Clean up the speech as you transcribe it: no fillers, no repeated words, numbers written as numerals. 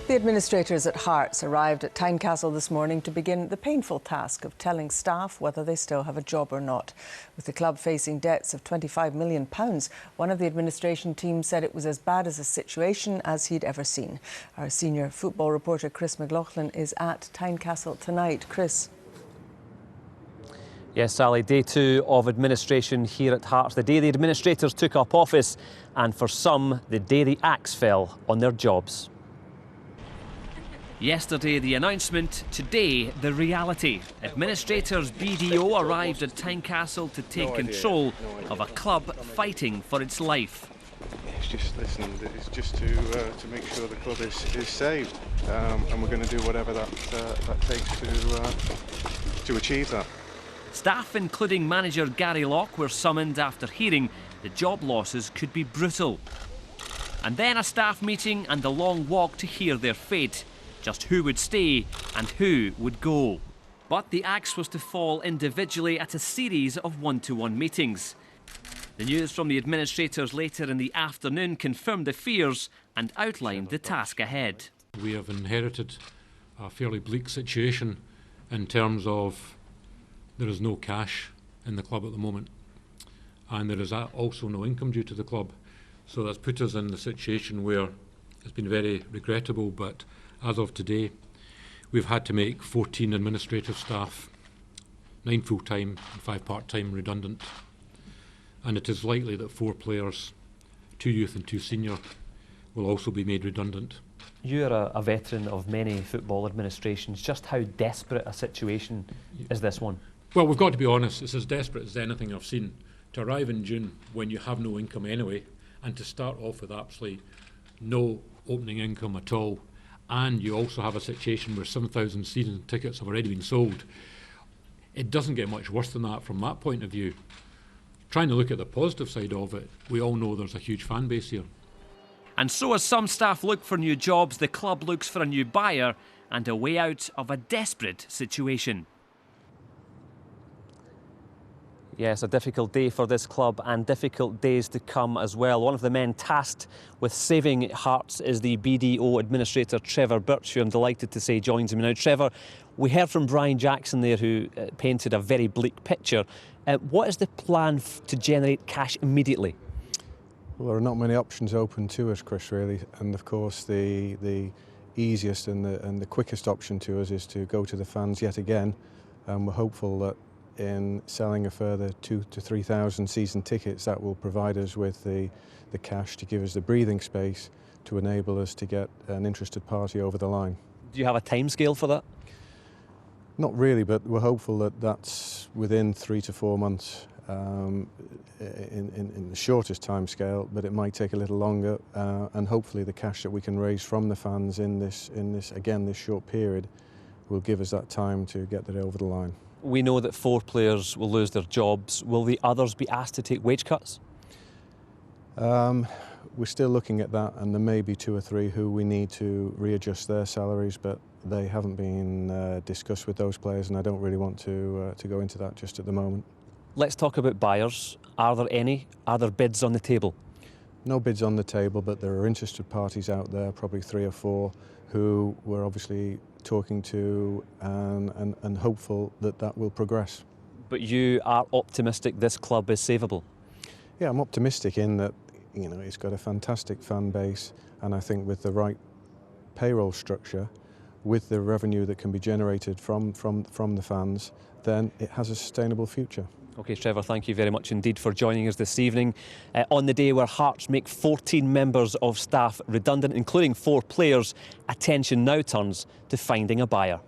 The administrators at Hearts arrived at Tynecastle this morning to begin the painful task of telling staff whether they still have a job or not. With the club facing debts of £25 million, one of the administration team said it was as bad as a situation as he'd ever seen. Our senior football reporter Chris McLaughlin is at Tynecastle tonight. Chris. Yes, Sally, day 2 of administration here at Hearts. The day the administrators took up office, and for some, the day the axe fell on their jobs. Yesterday the announcement, today the reality. Administrators BDO arrived at Tynecastle to take control of a club fighting for its life. It's just, listen, it's just to make sure the club is saved, and we're going to do whatever that takes to achieve that. Staff, including manager Gary Locke, were summoned after hearing the job losses could be brutal. And then a staff meeting and a long walk to hear their fate. Just who would stay and who would go. But the axe was to fall individually at a series of one-to-one meetings. The news from the administrators later in the afternoon confirmed the fears and outlined the task ahead. We have inherited a fairly bleak situation in terms of there is no cash in the club at the moment, and there is also no income due to the club. So that's put us in the situation where it's been very regrettable, but as of today, we've had to make 14 administrative staff, 9 full-time and 5 part-time redundant. And it is likely that 4 players, 2 youth and 2 senior, will also be made redundant. You're a veteran of many football administrations. Just how desperate a situation is this one? Well, we've got to be honest, it's as desperate as anything I've seen. To arrive in June when you have no income anyway, and to start off with absolutely no opening income at all, and you also have a situation where 7,000 season tickets have already been sold. It doesn't get much worse than that from that point of view. Trying to look at the positive side of it, we all know there's a huge fan base here. And so as some staff look for new jobs, the club looks for a new buyer and a way out of a desperate situation. Yes, a difficult day for this club and difficult days to come as well. One of the men tasked with saving Hearts is the BDO administrator, Trevor Birch, who I'm delighted to say joins me now. Trevor, we heard from Brian Jackson there, who painted a very bleak picture. What is the plan to generate cash immediately? Well, there are not many options open to us, Chris, really. And of course, the easiest and the quickest option to us is to go to the fans yet again. And we're hopeful that in selling a further 2,000 to 3,000 season tickets, that will provide us with the cash to give us the breathing space to enable us to get an interested party over the line. Do you have a timescale for that? Not really, but we're hopeful that that's within 3 to 4 months in the shortest time scale, but it might take a little longer, and hopefully the cash that we can raise from the fans in this short period will give us that time to get that over the line. We know that 4 players will lose their jobs. Will the others be asked to take wage cuts? We're still looking at that, and there may be 2 or 3 who we need to readjust their salaries, but they haven't been discussed with those players, and I don't really want to go into that just at the moment. Let's talk about buyers. Are there any? Are there bids on the table? No bids on the table, but there are interested parties out there, probably 3 or 4, who we're obviously talking to and hopeful that that will progress. But you are optimistic this club is savable? Yeah, I'm optimistic in that, you know, it's got a fantastic fan base, and I think with the right payroll structure, with the revenue that can be generated from the fans, then it has a sustainable future. OK, Trevor, thank you very much indeed for joining us this evening. On the day where Hearts make 14 members of staff redundant, including 4 players, attention now turns to finding a buyer.